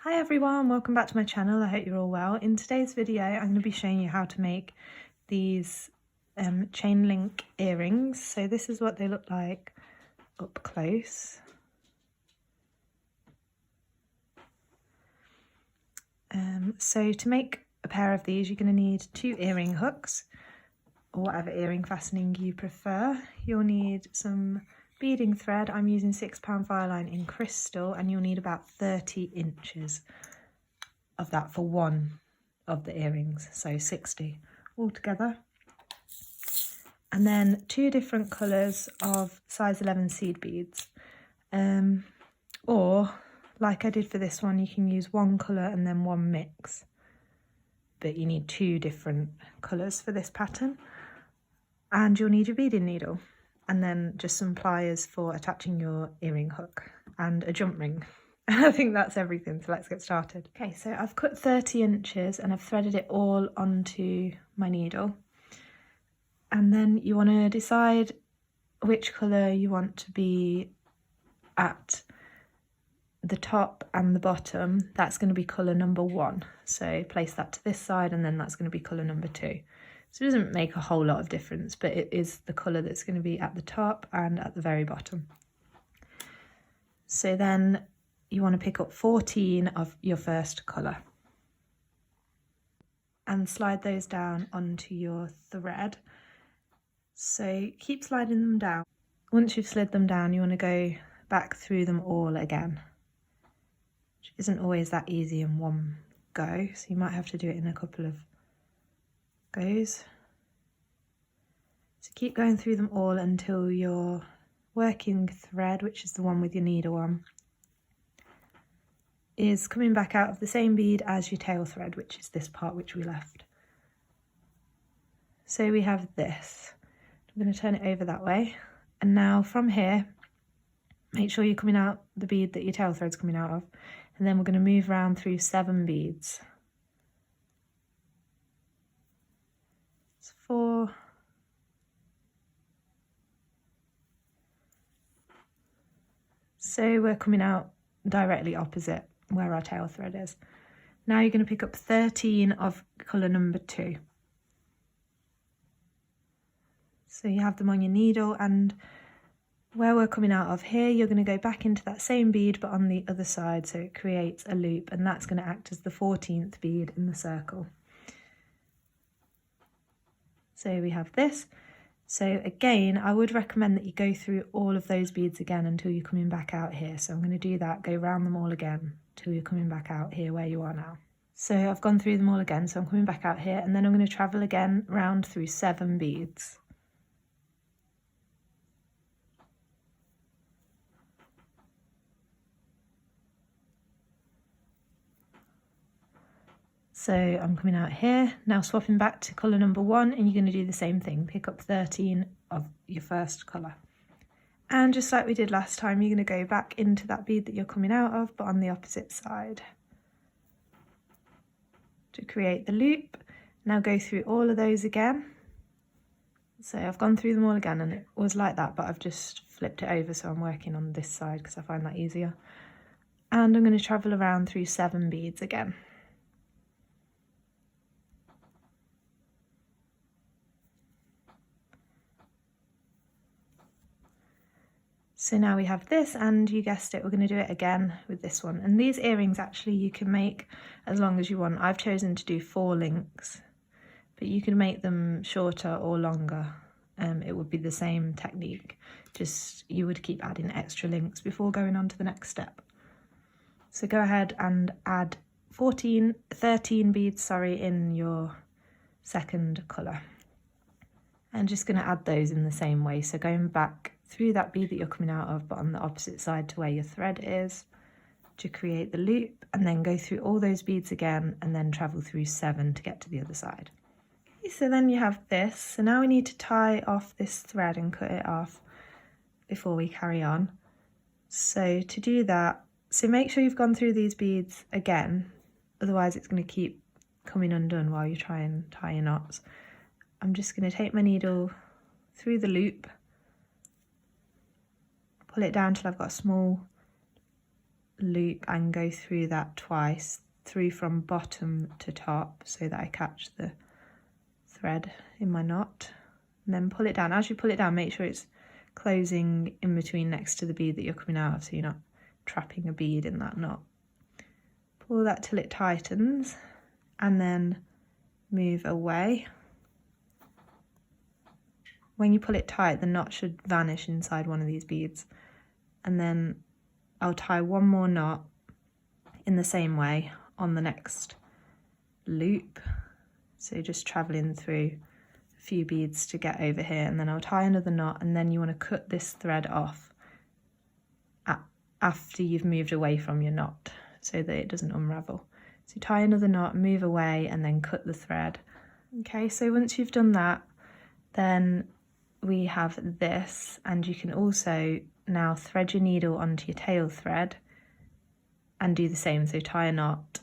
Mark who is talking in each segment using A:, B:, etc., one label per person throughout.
A: Hi everyone, welcome back to my channel. I hope you're all well. In today's video I'm going to be showing you how to make these chain link earrings. So this is what they look like up close. So to make a pair of these you're going to need 2 earring hooks or whatever earring fastening you prefer. You'll need some beading thread. I'm using £6 Fireline in crystal, and you'll need about 30 inches of that for one of the earrings, so 60 altogether. And then 2 different colours of size 11 seed beads, or like I did for this one, you can use 1 colour and then 1 mix, but you need 2 different colours for this pattern. And you'll need your beading needle, and then just some pliers for attaching your earring hook and a jump ring. I think that's everything, so let's get started. Okay, so I've cut 30 inches and I've threaded it all onto my needle. And then you want to decide which colour you want to be at the top and the bottom. That's going to be colour number 1. So place that to this side, and then that's going to be colour number 2. So it doesn't make a whole lot of difference, but it is the colour that's going to be at the top and at the very bottom. So then you want to pick up 14 of your first colour and slide those down onto your thread. So keep sliding them down. Once you've slid them down, you want to go back through them all again, which isn't always that easy in one go, so you might have to do it in a couple of goes. So keep going through them all until your working thread, which is the one with your needle on, is coming back out of the same bead as your tail thread, which is this part which we left. So we have this. I'm going to turn it over that way, and now from here make sure you're coming out the bead that your tail thread's coming out of, and then we're going to move around through 7 beads. 4, so we're coming out directly opposite where our tail thread is. Now you're going to pick up 13 of colour number 2. So you have them on your needle, and where we're coming out of here, you're going to go back into that same bead but on the other side, so it creates a loop, and that's going to act as the 14th bead in the circle. So we have this. So again, I would recommend that you go through all of those beads again until you're coming back out here. So I'm going to do that, go round them all again till you're coming back out here where you are now. So I've gone through them all again, so I'm coming back out here, and then I'm going to travel again round through 7 beads. So I'm coming out here, now swapping back to colour number 1, and you're going to do the same thing, pick up 13 of your first colour. And just like we did last time, you're going to go back into that bead that you're coming out of, but on the opposite side, to create the loop. Now go through all of those again. So I've gone through them all again, and it was like that, but I've just flipped it over, so I'm working on this side because I find that easier. And I'm going to travel around through 7 beads again. So now we have this, and you guessed it, we're going to do it again with this one. And these earrings actually you can make as long as you want. I've chosen to do 4 links, but you can make them shorter or longer. It would be the same technique, just you would keep adding extra links before going on to the next step. So go ahead and add 13 beads, in your second colour. And just going to add those in the same way, so going back through that bead that you're coming out of but on the opposite side to where your thread is to create the loop, and then go through all those beads again and then travel through 7 to get to the other side. Okay, so then you have this. So now we need to tie off this thread and cut it off before we carry on. So to do that, so make sure you've gone through these beads again, otherwise it's going to keep coming undone while you try and tie your knots. I'm just going to take my needle through the loop, pull it down till I've got a small loop and go through that twice, through from bottom to top, so that I catch the thread in my knot, and then pull it down. As you pull it down, make sure it's closing in between next to the bead that you're coming out of, so you're not trapping a bead in that knot. Pull that till it tightens and then move away. When you pull it tight, the knot should vanish inside one of these beads, and then I'll tie one more knot in the same way on the next loop, so just traveling through a few beads to get over here, and then I'll tie another knot, and then you want to cut this thread off after you've moved away from your knot so that it doesn't unravel. So tie another knot, move away, and then cut the thread. Okay, so once you've done that, then we have this, and you can also now thread your needle onto your tail thread and do the same. So tie a knot,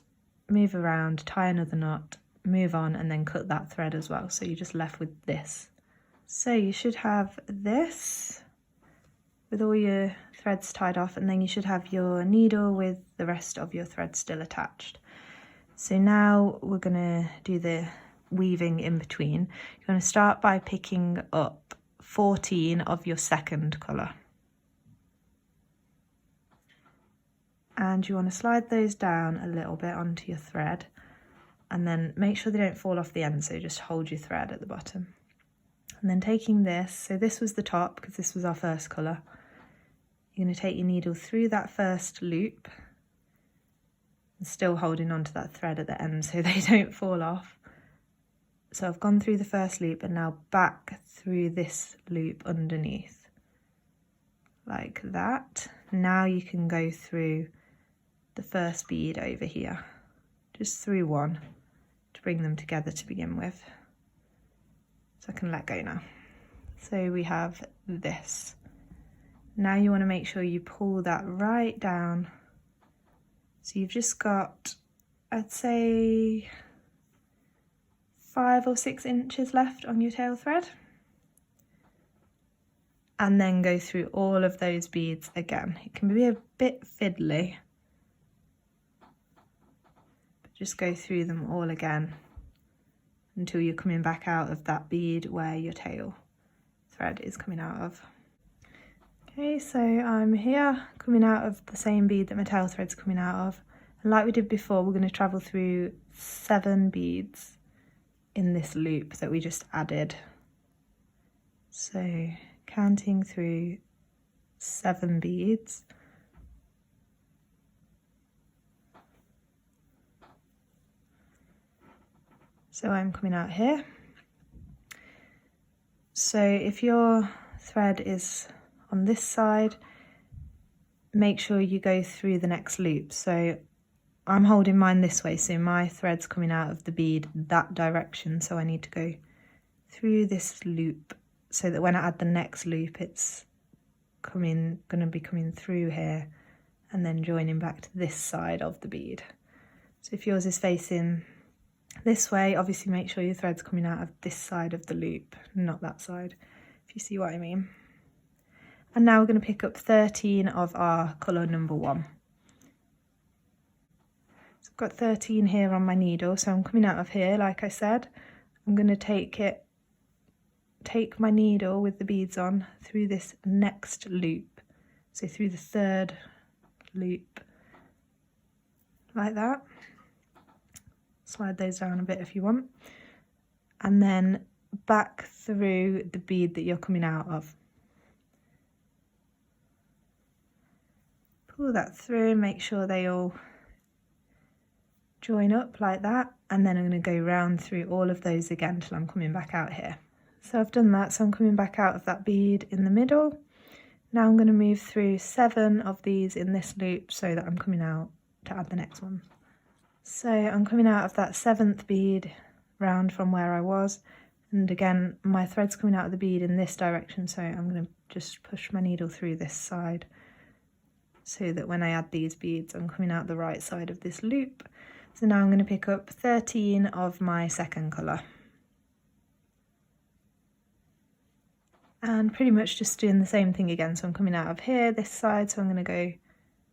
A: move around, tie another knot, move on, and then cut that thread as well. So you're just left with this. So you should have this with all your threads tied off, and then you should have your needle with the rest of your threads still attached. So now we're going to do the weaving in between. You're going to start by picking up 14 of your second colour. And you want to slide those down a little bit onto your thread, and then make sure they don't fall off the end, so just hold your thread at the bottom. And then taking this, so this was the top because this was our first colour, you're going to take your needle through that first loop and still holding onto that thread at the end so they don't fall off. So I've gone through the first loop and now back through this loop underneath, like that. Now you can go through the first bead over here, just through one to bring them together to begin with. So I can let go now. So we have this. Now you want to make sure you pull that right down. So you've just got, I'd say, 5 or 6 inches left on your tail thread. And then go through all of those beads again. It can be a bit fiddly, but just go through them all again until you're coming back out of that bead where your tail thread is coming out of. Okay, so I'm here coming out of the same bead that my tail thread's coming out of. And like we did before, we're going to travel through 7 beads in this loop that we just added. So counting through 7 beads. So I'm coming out here. So if your thread is on this side, make sure you go through the next loop. So I'm holding mine this way, so my thread's coming out of the bead that direction, so I need to go through this loop so that when I add the next loop, it's going to be coming through here and then joining back to this side of the bead. So if yours is facing this way, obviously make sure your thread's coming out of this side of the loop, not that side, if you see what I mean. And now we're going to pick up 13 of our colour number 1. So I've got 13 here on my needle, so I'm coming out of here, like I said. I'm going to take my needle with the beads on through this next loop, so through the 3rd loop, like that. Slide those down a bit if you want, and then back through the bead that you're coming out of. Pull that through, make sure they all join up like that, and then I'm going to go round through all of those again till I'm coming back out here. So I've done that, so I'm coming back out of that bead in the middle. Now I'm going to move through 7 of these in this loop so that I'm coming out to add the next one. So I'm coming out of that 7th bead round from where I was, and again my thread's coming out of the bead in this direction, so I'm going to just push my needle through this side so that when I add these beads I'm coming out the right side of this loop. So now I'm going to pick up 13 of my second colour. And pretty much just doing the same thing again. So I'm coming out of here, this side, so I'm going to go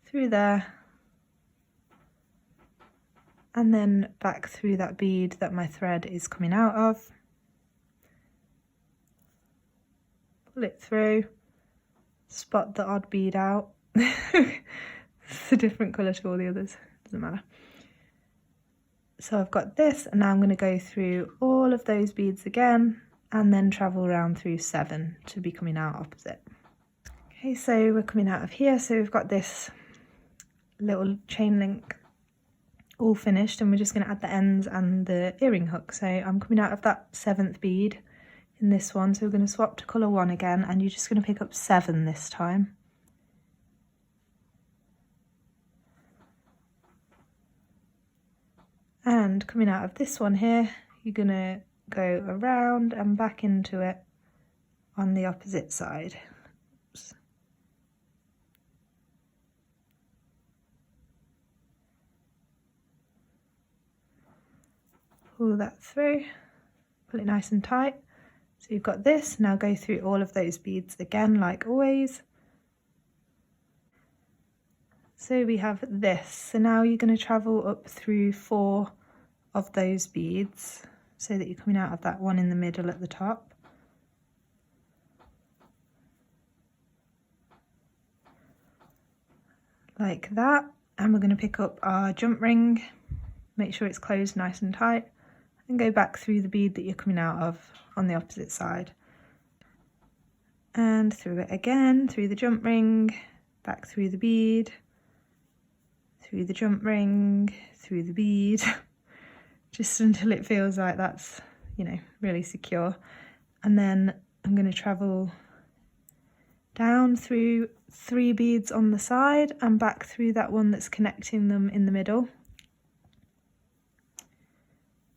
A: through there and then back through that bead that my thread is coming out of. Pull it through, spot the odd bead out. It's a different colour to all the others, doesn't matter. So I've got this, and now I'm going to go through all of those beads again and then travel around through 7 to be coming out opposite. Okay, so we're coming out of here, so we've got this little chain link all finished, and we're just going to add the ends and the earring hook. So I'm coming out of that 7th bead in this one, so we're going to swap to colour 1 again, and you're just going to pick up 7 this time. And coming out of this one here, you're going to go around and back into it on the opposite side. Oops. Pull that through, pull it nice and tight. So you've got this, now go through all of those beads again like always. So we have this, so now you're going to travel up through 4 of those beads so that you're coming out of that one in the middle at the top. Like that, and we're going to pick up our jump ring, make sure it's closed nice and tight, and go back through the bead that you're coming out of on the opposite side. And through it again, through the jump ring, back through the bead, through the jump ring, through the bead, just until it feels like that's, you know, really secure. And then I'm going to travel down through 3 beads on the side and back through that one that's connecting them in the middle,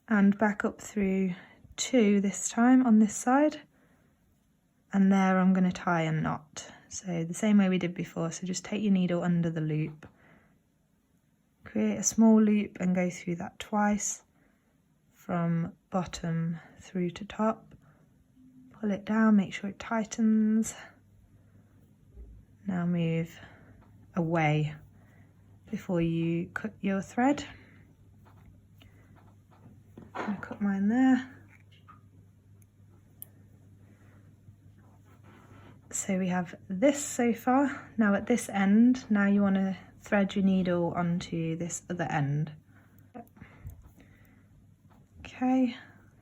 A: and back up through 2 this time on this side, and there I'm going to tie a knot. So the same way we did before, so just take your needle under the loop, create a small loop and go through that twice from bottom through to top, pull it down, make sure it tightens. Now move away before you cut your thread. I'm going to cut mine there. So we have this so far. Now at this end, now you want to thread your needle onto this other end. Okay,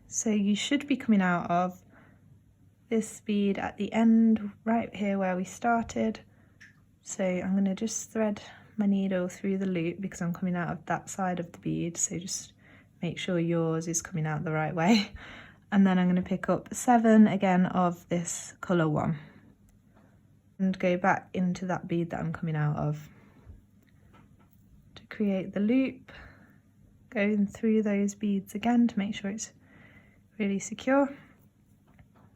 A: so you should be coming out of this bead at the end right here where we started. So I'm going to just thread my needle through the loop because I'm coming out of that side of the bead, so just make sure yours is coming out the right way. And then I'm going to pick up 7 again of this colour 1 and go back into that bead that I'm coming out of to create the loop, going through those beads again to make sure it's really secure.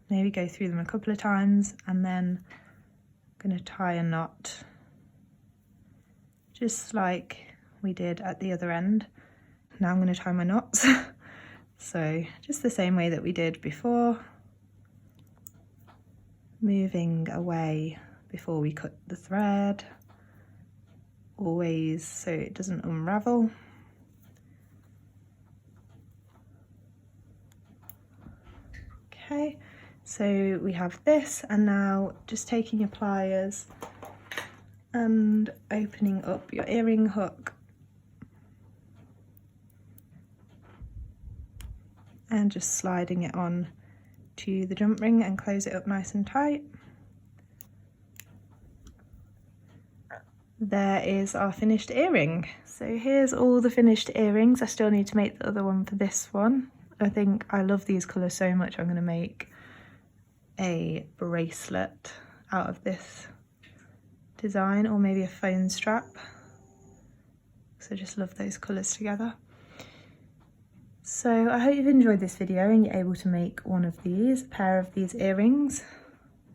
A: Maybe go through them a couple of times, and then I'm going to tie a knot just like we did at the other end. Now I'm going to tie my knots. So just the same way that we did before, moving away before we cut the thread, always so it doesn't unravel. Okay, so we have this, and now just taking your pliers and opening up your earring hook and just sliding it on to the jump ring and close it up nice and tight. There is our finished earring. So here's all the finished earrings. I still need to make the other one for this one. I think I love these colours so much, I'm going to make a bracelet out of this design, or maybe a phone strap. So I just love those colours together. So I hope you've enjoyed this video and you're able to make one of these, a pair of these earrings.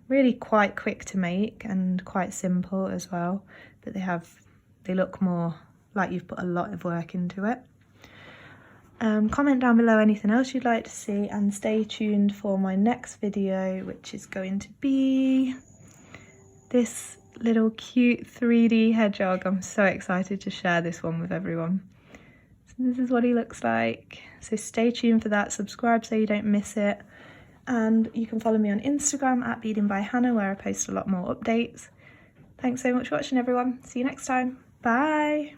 A: Really quite quick to make and quite simple as well, but they look more like you've put a lot of work into it. Comment down below anything else you'd like to see, and stay tuned for my next video, which is going to be this little cute 3D hedgehog. I'm so excited to share this one with everyone. This is what he looks like. So stay tuned for that, subscribe so you don't miss it. And you can follow me on Instagram at Beading by Hannah, where I post a lot more updates. Thanks so much for watching, everyone. See you next time. Bye.